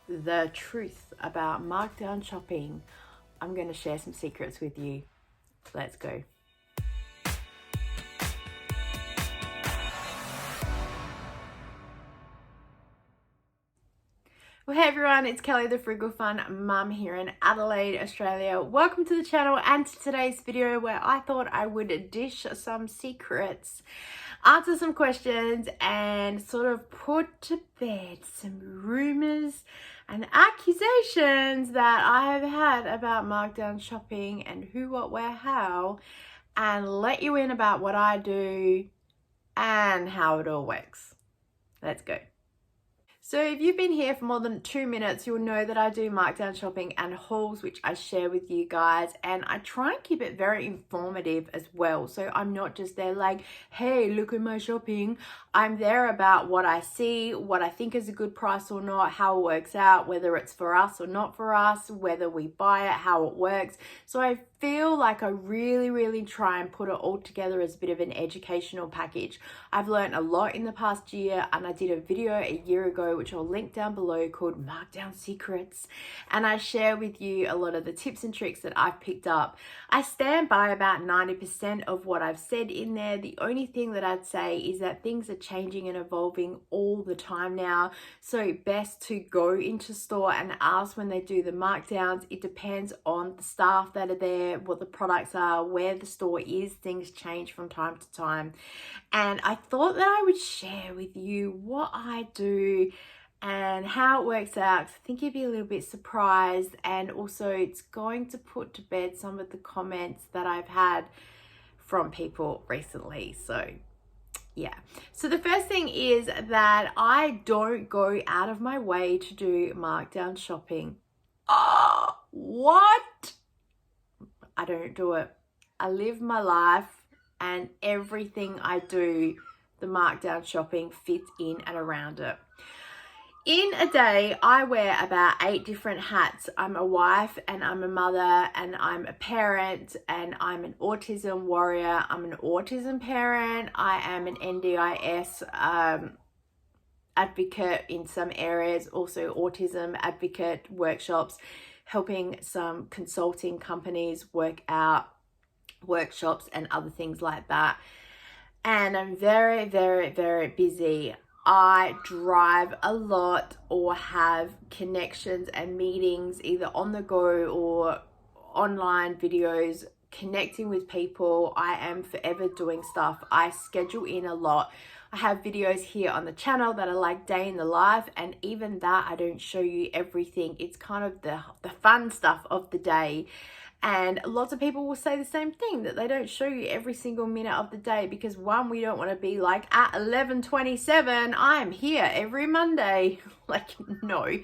the truth about markdown shopping. I'm going to share some secrets with you. Let's go. Well, hey everyone, it's Kelly, the Frugal Fun Mum here in Adelaide, Australia. Welcome to the channel and to today's video where I thought I would dish some secrets, answer some questions, and sort of put to bed some rumors and accusations that I have had about markdown shopping and who, what, where, how, and let you in about what I do and how it all works. Let's go. So if you've been here for more than 2 minutes, you'll know that I do markdown shopping and hauls, which I share with you guys. And I try and keep it very informative as well. So I'm not just there like, hey, look at my shopping. I'm there about what I see, what I think is a good price or not, how it works out, whether it's for us or not for us, whether we buy it, how it works. So I feel like I really try and put it all together as a bit of an educational package. I've learned a lot in the past year, and I did a video a year ago which I'll link down below called Markdown Secrets, and I share with you a lot of the tips and tricks that I've picked up. I stand by about 90% of what I've said in there. The only thing that I'd say is that things are changing and evolving all the time now, so best to go into store and ask when they do the markdowns. It depends on the staff that are there, what the products are, where the store is. Things change from time to time, and I thought that I would share with you what I do and how it works out. I think you'd be a little bit surprised, and also it's going to put to bed some of the comments that I've had from people recently. So yeah, so the first thing is that I don't go out of my way to do markdown shopping. Oh, what? I don't do it. I live my life, and everything I do, the markdown shopping fits in and around it. In a day, I wear about 8 different hats. I'm a wife, and I'm a mother, and I'm a parent, and I'm an autism warrior. I'm an autism parent. I am an NDIS advocate in some areas, also autism advocate workshops, helping some consulting companies work out workshops and other things like that. And I'm very busy. I drive a lot or have connections and meetings either on the go or online videos, connecting with people. I am forever doing stuff. I schedule in a lot. I have videos here on the channel that are like day in the life, and even that I don't show you everything. It's kind of the fun stuff of the day. And lots of people will say the same thing, that they don't show you every single minute of the day because, one, we don't want to be like at 11:27, I'm here every Monday. Like, no.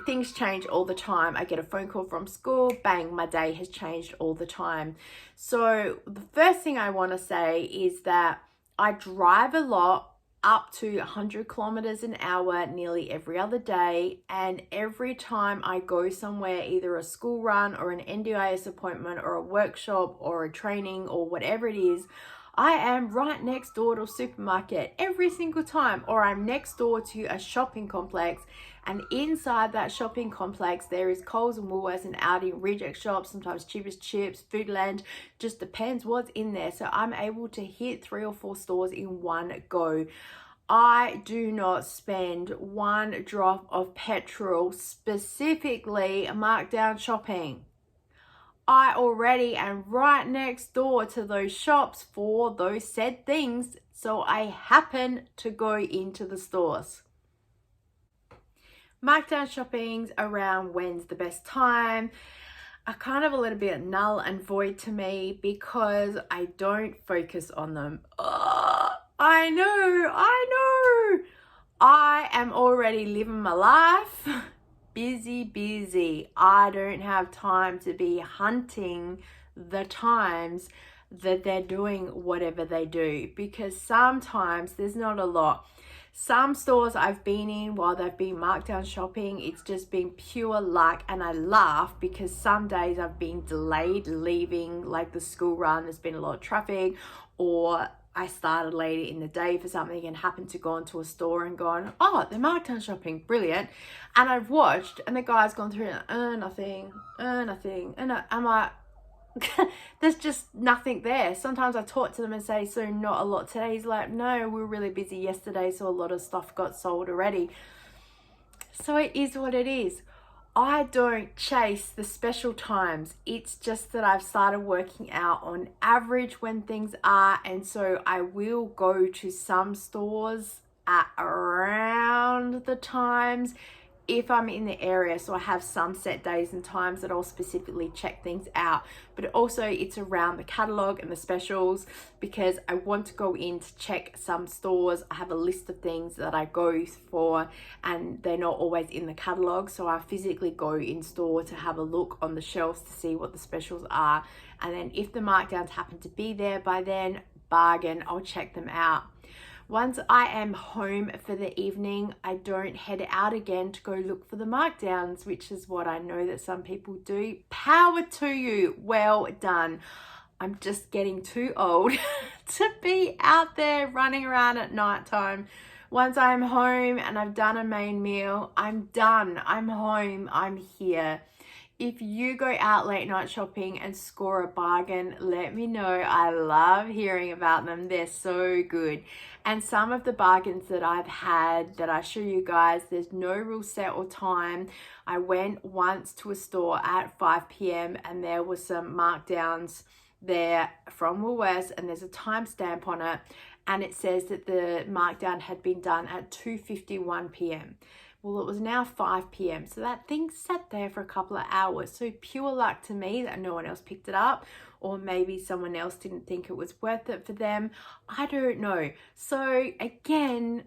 Things change all the time. I get a phone call from school, bang, my day has changed all the time. So the first thing I want to say is that I drive a lot, up to 100 kilometers an hour nearly every other day, and every time I go somewhere, either a school run or an NDIS appointment or a workshop or a training or whatever it is, I am right next door to a supermarket every single time, or I'm next door to a shopping complex, and inside that shopping complex there is Coles and Woolworths and Aldi, reject shops, sometimes Cheapest Chips, Foodland, just depends what's in there. So I'm able to hit 3 or 4 stores in one go. I do not spend one drop of petrol specifically markdown shopping. I already am right next door to those shops for those said things, so I happen to go into the stores. Markdown shopping's around when's the best time are kind of a little bit null and void to me because I don't focus on them. I know. I am already living my life. Busy. I don't have time to be hunting the times that they're doing whatever they do, because sometimes there's not a lot. Some stores I've been in while they've been markdown shopping, it's just been pure luck, and I laugh because some days I've been delayed leaving, like the school run, there's been a lot of traffic, or I started later in the day for something and happened to go into a store and gone, oh, they're markdown shopping, brilliant. And I've watched and the guy's gone through and nothing, nothing. And I'm like, there's just nothing there. Sometimes I talk to them and say, so not a lot today. He's like, no, we were really busy yesterday, so a lot of stuff got sold already. So it is what it is. I don't chase the special times. It's just that I've started working out on average when things are, and so I will go to some stores at around the times if I'm in the area. So I have some set days and times that I'll specifically check things out, but also it's around the catalog and the specials because I want to go in to check some stores. I have a list of things that I go for and they're not always in the catalog, so I physically go in store to have a look on the shelves to see what the specials are, and then if the markdowns happen to be there by then, bargain, I'll check them out. Once I am home for the evening, I don't head out again to go look for the markdowns, which is what I know that some people do. Power to you. Well done. I'm just getting too old to be out there running around at nighttime. Once I'm home and I've done a main meal, I'm done. I'm home. I'm here. If you go out late night shopping and score a bargain, let me know. I love hearing about them. They're so good. And some of the bargains that I've had that I show you guys, there's no real set or time. I went once to a store at 5 p.m. and there was some markdowns there from Woolworths and there's a timestamp on it and it says that the markdown had been done at 2:51 p.m. Well, it was now 5 p.m. So that thing sat there for a couple of hours. So pure luck to me that no one else picked it up, or maybe someone else didn't think it was worth it for them. I don't know. So again,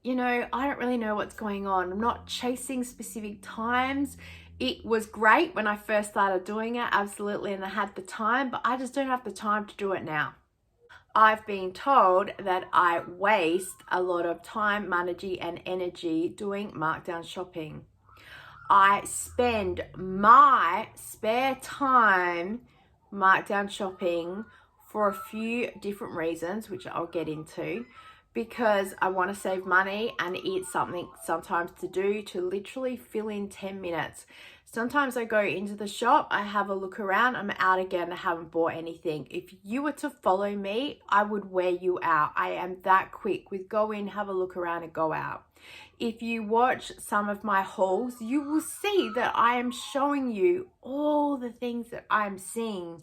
you know, I don't really know what's going on. I'm not chasing specific times. It was great when I first started doing it, absolutely, and I had the time, but I just don't have the time to do it now. I've been told that I waste a lot of time, money, and energy doing markdown shopping. I spend my spare time markdown shopping for a few different reasons, which I'll get into, because I want to save money and it's something sometimes to do to literally fill in 10 minutes. Sometimes I go into the shop, I have a look around, I'm out again, I haven't bought anything. If you were to follow me, I would wear you out. I am that quick with go in, have a look around and go out. If you watch some of my hauls, you will see that I am showing you all the things that I'm seeing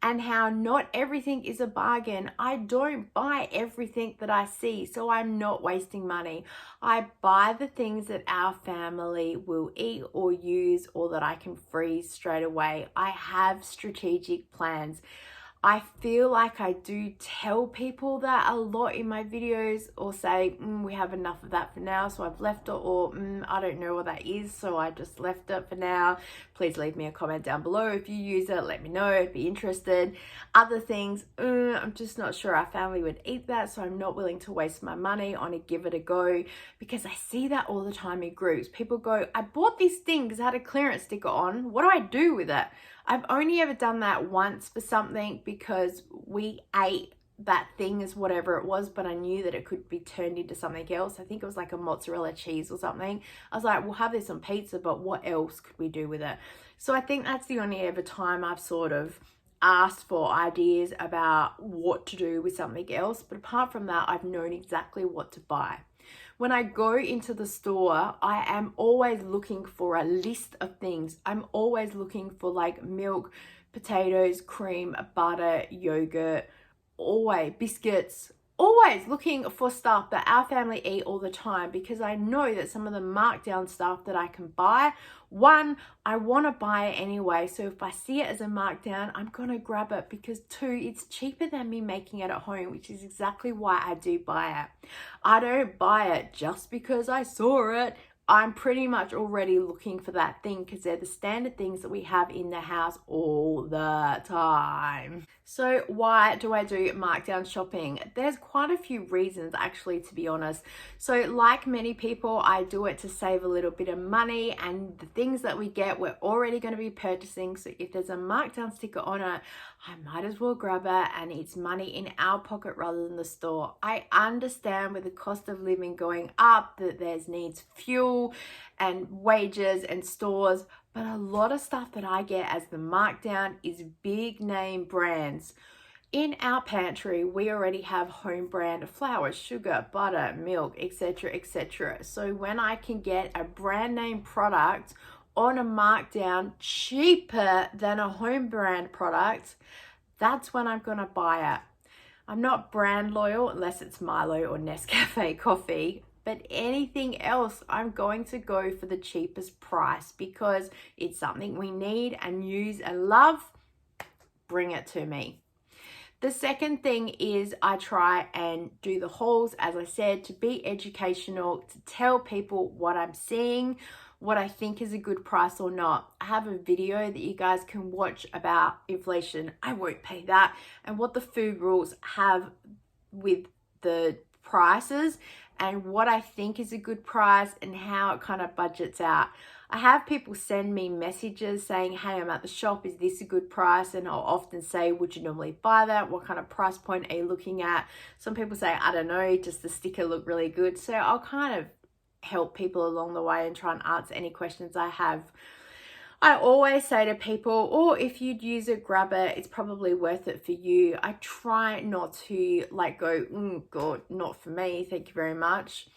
and how not everything is a bargain. I don't buy everything that I see, so I'm not wasting money. I buy the things that our family will eat or use or that I can freeze straight away. I have strategic plans. I feel like I do tell people that a lot in my videos, or say, we have enough of that for now, so I've left it, or I don't know what that is, so I just left it for now. Please leave me a comment down below if you use it, let me know, I'd be interested. Other things, I'm just not sure our family would eat that, so I'm not willing to waste my money on it, give it a go, because I see that all the time in groups. People go, I bought this thing because it had a clearance sticker on, what do I do with it? I've only ever done that once for something because we ate that thing as whatever it was, but I knew that it could be turned into something else. I think it was like a mozzarella cheese or something. I was like, we'll have this on pizza, but what else could we do with it? So I think that's the only ever time I've sort of asked for ideas about what to do with something else. But apart from that, I've known exactly what to buy. When I go into the store, I am always looking for a list of things. I'm always looking for like milk, potatoes, cream, butter, yogurt, always biscuits, always looking for stuff that our family eat all the time, because I know that some of the markdown stuff that I can buy, one, I want to buy it anyway, so if I see it as a markdown, I'm gonna grab it, because two, it's cheaper than me making it at home, which is exactly why I do buy it. I don't buy it just because I saw it. I'm pretty much already looking for that thing because they're the standard things that we have in the house all the time. So why do I do markdown shopping? There's quite a few reasons actually, to be honest. So like many people, I do it to save a little bit of money, and the things that we get, we're already going to be purchasing. So if there's a markdown sticker on it, I might as well grab it, and it's money in our pocket rather than the store. I understand with the cost of living going up that there's needs fuel and wages and stores, but a lot of stuff that I get as the markdown is big name brands. In our pantry, we already have home brand flour, sugar, butter, milk, etc., etc. So when I can get a brand name product on a markdown cheaper than a home brand product, that's when I'm gonna buy it. I'm not brand loyal unless it's Milo or Nescafe coffee, but anything else, I'm going to go for the cheapest price because it's something we need and use and love. Bring it to me. The second thing is I try and do the hauls, as I said, to be educational, to tell people what I'm seeing, what I think is a good price or not. I have a video that you guys can watch about inflation. I won't pay that. And what the food rules have with the prices and what I think is a good price and how it kind of budgets out. I have people send me messages saying, hey, I'm at the shop, is this a good price? And I'll often say, would you normally buy that? What kind of price point are you looking at? Some people say, I don't know, just the sticker looked really good. So I'll kind of help people along the way and try and answer any questions I have. I always say to people, or if you'd use it, grab it. It's probably worth it for you. I try not to like go, God, not for me. Thank you very much.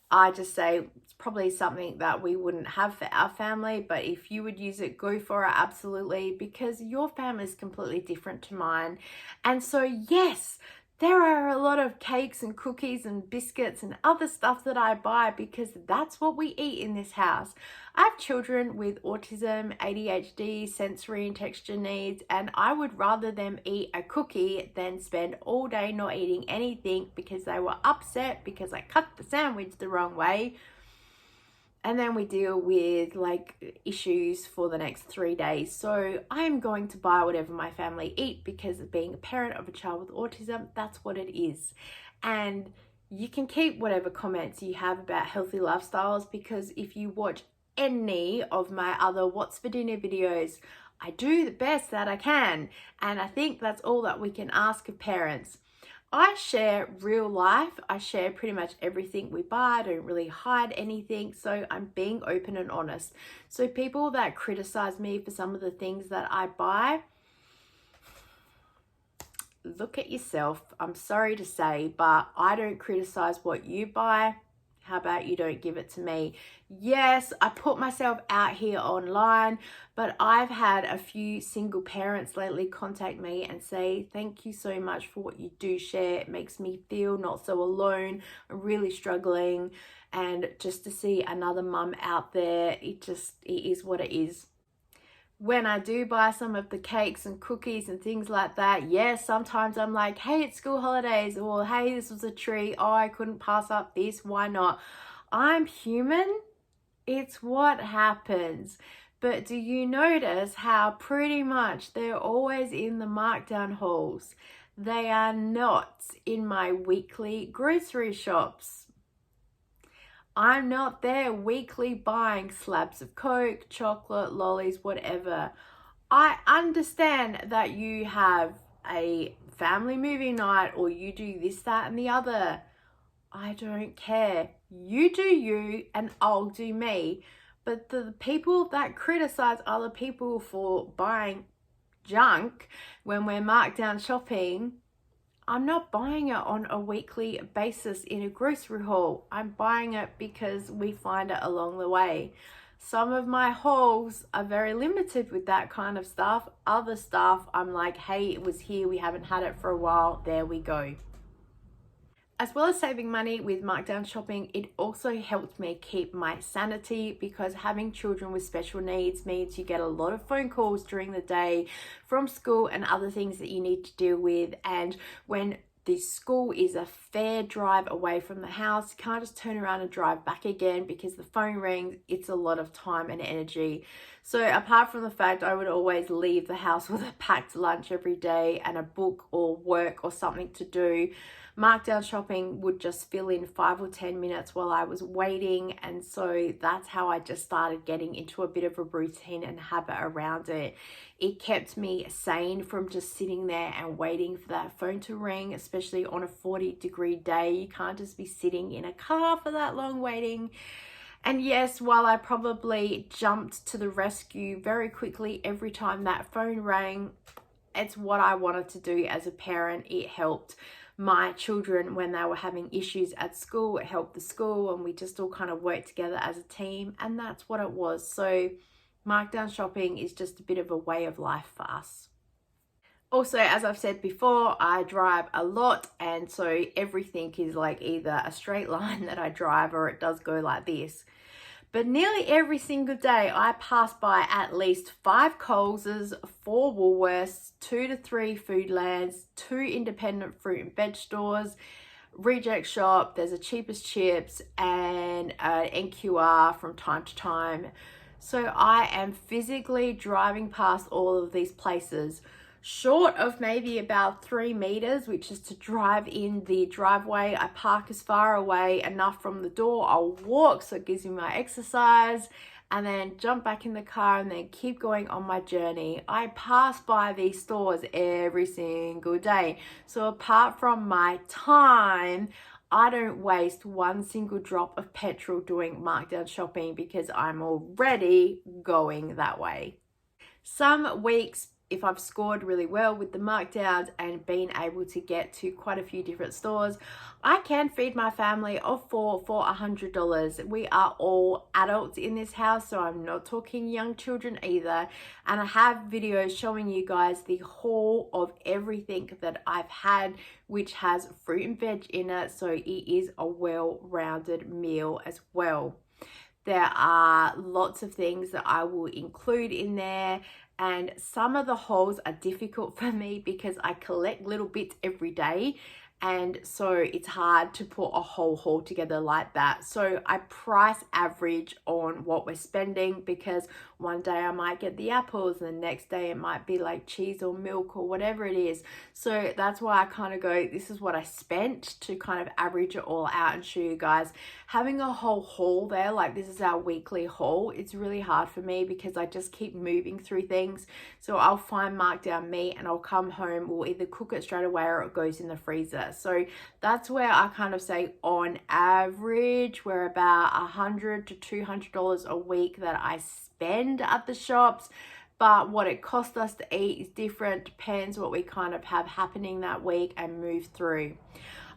I just say it's probably something that we wouldn't have for our family, but if you would use it, go for it, absolutely, because your family is completely different to mine. And so, yes, there are a lot of cakes and cookies and biscuits and other stuff that I buy because that's what we eat in this house. I have children with autism, ADHD, sensory and texture needs, and I would rather them eat a cookie than spend all day not eating anything because they were upset because I cut the sandwich the wrong way. And then we deal with like issues for the next 3 days. So I'm going to buy whatever my family eat because being a parent of a child with autism, that's what it is. And you can keep whatever comments you have about healthy lifestyles because if you watch any of my other What's for Dinner videos, I do the best that I can. And I think that's all that we can ask of parents. I share real life. I share pretty much everything we buy. I don't really hide anything. So I'm being open and honest. So people that criticize me for some of the things that I buy, look at yourself. I'm sorry to say, but I don't criticize what you buy. How about you don't give it to me? Yes, I put myself out here online, but I've had a few single parents lately contact me and say, thank you so much for what you do share. It makes me feel not so alone. I'm really struggling. And just to see another mum out there, it is what it is. When I do buy some of the cakes and cookies and things like that, yes, sometimes I'm like, hey, it's school holidays, or hey, this was a treat. Oh, I couldn't pass up this. Why not? I'm human. It's what happens. But do you notice how pretty much they're always in the markdown hauls? They are not in my weekly grocery shops. I'm not there weekly buying slabs of Coke, chocolate, lollies, whatever. I understand that you have a family movie night or you do this, that, and the other. I don't care. You do you and I'll do me. But the people that criticize other people for buying junk when we're markdown shopping, I'm not buying it on a weekly basis in a grocery haul. I'm buying it because we find it along the way. Some of my hauls are very limited with that kind of stuff. Other stuff, I'm like, hey, it was here. We haven't had it for a while. There we go. As well as saving money with markdown shopping, it also helped me keep my sanity because having children with special needs means you get a lot of phone calls during the day from school and other things that you need to deal with. And when the school is a fair drive away from the house. You can't just turn around and drive back again because the phone rings. It's a lot of time and energy. So apart from the fact I would always leave the house with a packed lunch every day and a book or work or something to do, Markdown shopping would just fill in 5 or 10 minutes while I was waiting. And so that's how I just started getting into a bit of a routine and habit around it. It kept me sane from just sitting there and waiting for that phone to ring, especially on a 40-degree day. You can't just be sitting in a car for that long waiting. And yes, while I probably jumped to the rescue very quickly every time that phone rang, it's what I wanted to do as a parent. It helped my children when they were having issues at school. It helped the school, and we just all kind of worked together as a team, and that's what it was. So Markdown shopping is just a bit of a way of life for us. Also, as I've said before, I drive a lot, and so everything is like either a straight line that I drive or it does go like this. But nearly every single day I pass by at least 5 Coleses, 4 Woolworths, 2 to 3 Foodlands, 2 independent fruit and veg stores, Reject Shop, there's a Cheapest Chips, and an NQR from time to time. So I am physically driving past all of these places, short of maybe about 3 meters, which is to drive in the driveway. I park as far away enough from the door. I'll walk, so it gives me my exercise, and then jump back in the car and then keep going on my journey. I pass by these stores every single day. So apart from my time, I don't waste one single drop of petrol doing markdown shopping because I'm already going that way. Some weeks, if I've scored really well with the markdowns and been able to get to quite a few different stores, I can feed my family of 4 for $100. We are all adults in this house, so I'm not talking young children either. And I have videos showing you guys the haul of everything that I've had, which has fruit and veg in it, so it is a well-rounded meal as well. There are lots of things that I will include in there, and some of the hauls are difficult for me because I collect little bits every day, and so it's hard to put a whole haul together like that. So I price average on what we're spending, because one day I might get the apples and the next day it might be like cheese or milk or whatever it is. So that's why I kind of go, this is what I spent, to kind of average it all out and show you guys. Having a whole haul there, like this is our weekly haul, it's really hard for me because I just keep moving through things. So I'll find markdown meat and I'll come home, we'll either cook it straight away or it goes in the freezer. So that's where I kind of say on average we're about $100 to $200 a week that I spend at the shops. But what it costs us to eat is different, depends what we kind of have happening that week and move through.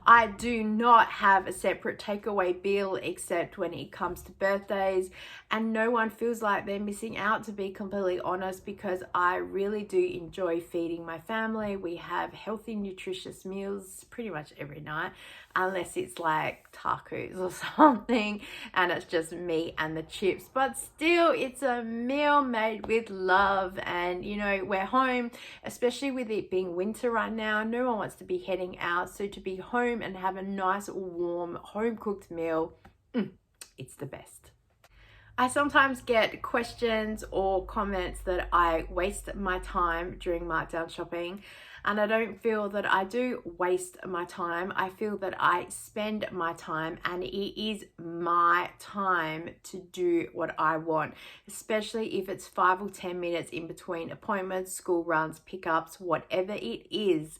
I do not have a separate takeaway bill except when it comes to birthdays, and no one feels like they're missing out, to be completely honest, because I really do enjoy feeding my family. We have healthy, nutritious meals pretty much every night, unless it's like tacos or something and it's just me and the chips, but still it's a meal made with love. And you know, we're home, especially with it being winter right now, no one wants to be heading out, so to be home and have a nice warm home cooked meal, it's the best. I sometimes get questions or comments that I waste my time during markdown shopping, and I don't feel that I do waste my time. I feel that I spend my time, and it is my time to do what I want, especially if it's 5 or 10 minutes in between appointments, school runs, pickups, whatever it is.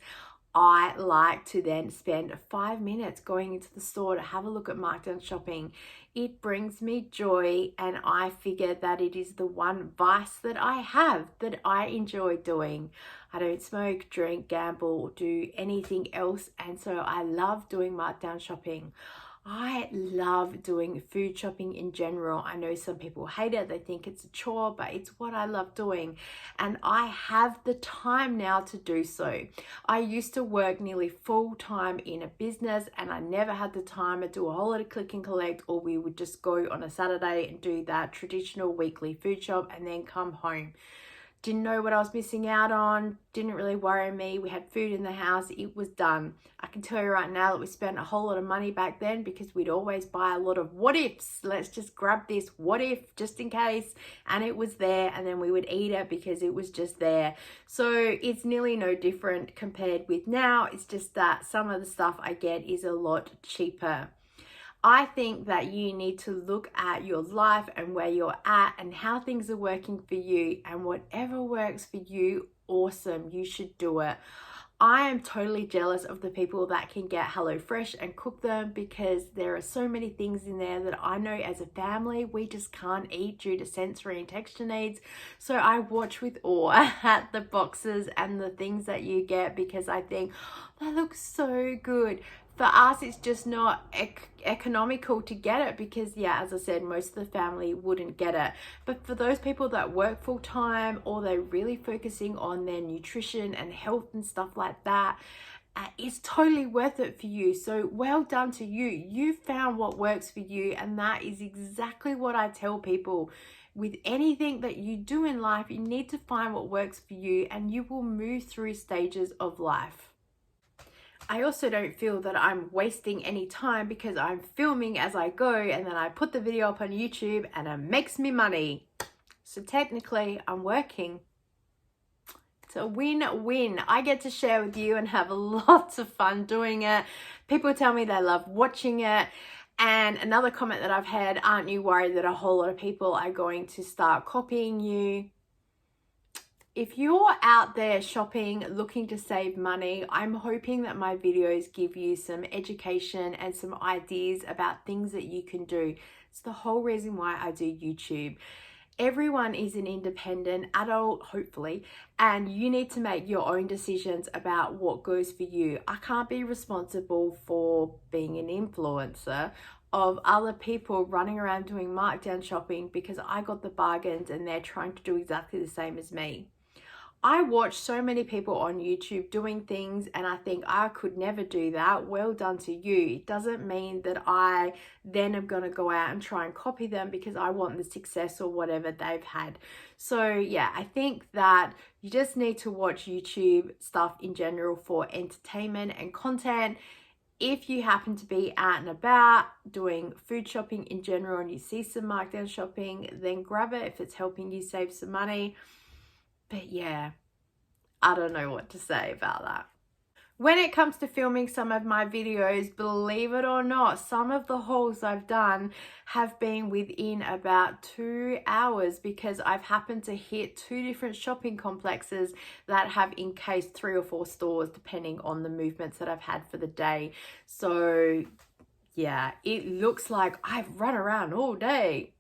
I like to then spend 5 minutes going into the store to have a look at markdown shopping. It brings me joy, and I figure that it is the one vice that I have that I enjoy doing. I don't smoke, drink, gamble, or do anything else, and so I love doing markdown shopping. I love doing food shopping in general. I know some people hate it, they think it's a chore, but it's what I love doing, and I have the time now to do so. I used to work nearly full time in a business, and I never had the time to do a whole lot of click and collect, or we would just go on a Saturday and do that traditional weekly food shop and then come home. didn't know what I was missing out on, didn't really worry me. We had food in the house, it was done. I can tell you right now that we spent a whole lot of money back then because we'd always buy a lot of what ifs. Let's just grab this what if just in case, and it was there, and then we would eat it because it was just there. So it's nearly no different compared with now. It's just that some of the stuff I get is a lot cheaper. I think that you need to look at your life and where you're at and how things are working for you, and whatever works for you, awesome, you should do it. I am totally jealous of the people that can get HelloFresh and cook them, because there are so many things in there that I know as a family we just can't eat due to sensory and texture needs. So I watch with awe at the boxes and the things that you get, because I think, oh, that looks so good. For us, it's just not economical to get it because, yeah, as I said, most of the family wouldn't get it. But for those people that work full time, or they're really focusing on their nutrition and health and stuff like that, it's totally worth it for you. So well done to you. You found what works for you, and that is exactly what I tell people. With anything that you do in life, you need to find what works for you, and you will move through stages of life. I also don't feel that I'm wasting any time because I'm filming as I go, and then I put the video up on YouTube and it makes me money. So technically I'm working. It's a win-win. I get to share with you and have lots of fun doing it. People tell me they love watching it. And another comment that I've had, aren't you worried that a whole lot of people are going to start copying you? If you're out there shopping, looking to save money, I'm hoping that my videos give you some education and some ideas about things that you can do. It's the whole reason why I do YouTube. Everyone is an independent adult, hopefully, and you need to make your own decisions about what goes for you. I can't be responsible for being an influencer of other people running around doing markdown shopping because I got the bargains and they're trying to do exactly the same as me. I watch so many people on YouTube doing things and I think I could never do that. Well done to you. It doesn't mean that I then am going to go out and try and copy them because I want the success or whatever they've had. So yeah, I think that you just need to watch YouTube stuff in general for entertainment and content. If you happen to be out and about doing food shopping in general and you see some markdown shopping, then grab it if it's helping you save some money. But yeah, I don't know what to say about that. When it comes to filming some of my videos, believe it or not, some of the hauls I've done have been within about 2 hours because I've happened to hit 2 different shopping complexes that have encased 3 or 4 stores depending on the movements that I've had for the day. So yeah, it looks like I've run around all day.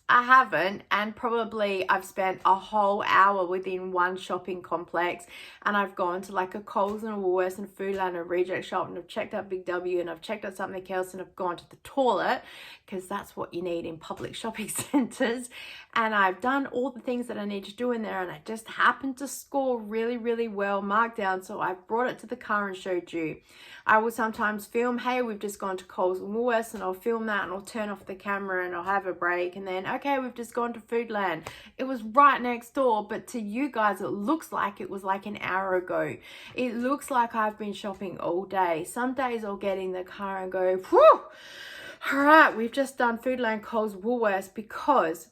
I haven't, and probably I've spent a whole hour within one shopping complex, and I've gone to like a Coles and a Woolworths and Foodland and Reject Shop, and I've checked out Big W, and I've checked out something else, and I've gone to the toilet because that's what you need in public shopping centres, and I've done all the things that I need to do in there, and I just happened to score really, really well markdown, so I brought it to the car and showed you. I will sometimes film, hey, we've just gone to Coles and Woolworths, and I'll film that and I'll turn off the camera and I'll have a break, and then okay, we've just gone to Foodland. It was right next door, but to you guys it looks like it was like an hour ago. It looks like I've been shopping all day. Some days I'll get in the car and go, whew, all right, we've just done Foodland, Coles, Woolworths, because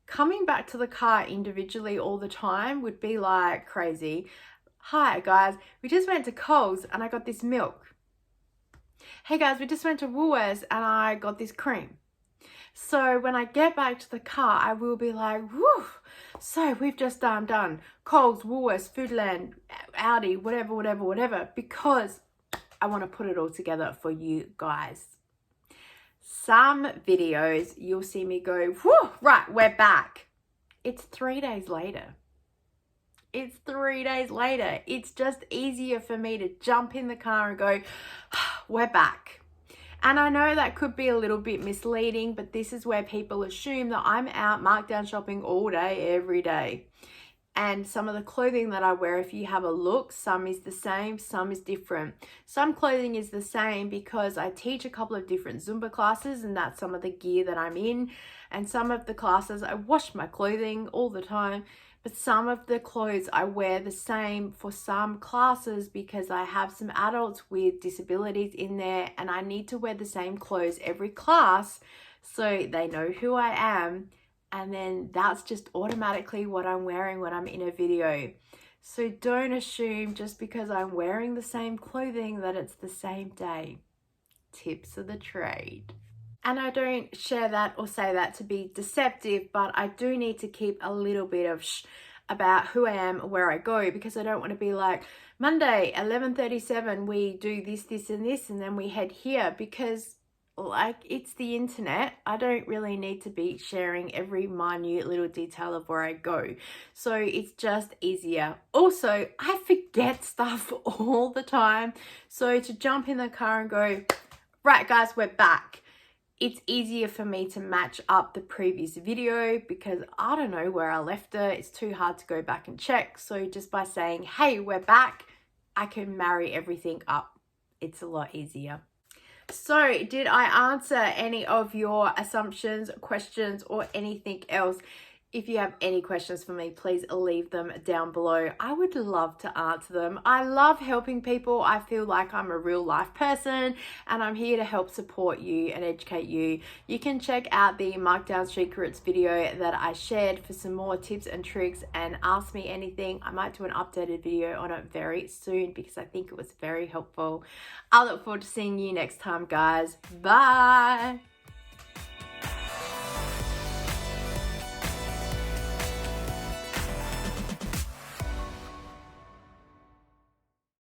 coming back to the car individually all the time would be like crazy. Hi guys, we just went to Coles and I got this milk. Hey guys, we just went to Woolworths and I got this cream. So when I get back to the car, I will be like, whew, so we've just done Coles, Woolworths, Foodland, Audi, whatever, because I want to put it all together for you guys. Some videos, you'll see me go, whew, right, we're back. It's 3 days later. It's 3 days later. It's just easier for me to jump in the car and go, we're back. And I know that could be a little bit misleading, but this is where people assume that I'm out markdown shopping all day, every day. And some of the clothing that I wear, if you have a look, some is the same, some is different. Some clothing is the same because I teach a couple of different Zumba classes and that's some of the gear that I'm in. And some of the classes, I wash my clothing all the time. But some of the clothes I wear the same for some classes because I have some adults with disabilities in there and I need to wear the same clothes every class so they know who I am. And then that's just automatically what I'm wearing when I'm in a video. So don't assume just because I'm wearing the same clothing that it's the same day. Tips of the trade. And I don't share that or say that to be deceptive, but I do need to keep a little bit of about who I am, where I go, because I don't want to be like, Monday, 11:37, we do this, this, and this, and then we head here, because like it's the internet. I don't really need to be sharing every minute little detail of where I go. So it's just easier. Also, I forget stuff all the time. So to jump in the car and go, right guys, we're back. It's easier for me to match up the previous video because I don't know where I left it. It's too hard to go back and check. So just by saying, hey, we're back, I can marry everything up. It's a lot easier. So did I answer any of your assumptions, questions, or anything else? If you have any questions for me, please leave them down below. I would love to answer them. I love helping people. I feel like I'm a real life person and I'm here to help support you and educate you. You can check out the Markdown secrets video that I shared for some more tips and tricks and ask me anything. I might do an updated video on it very soon because I think it was very helpful. I look forward to seeing you next time, guys. Bye.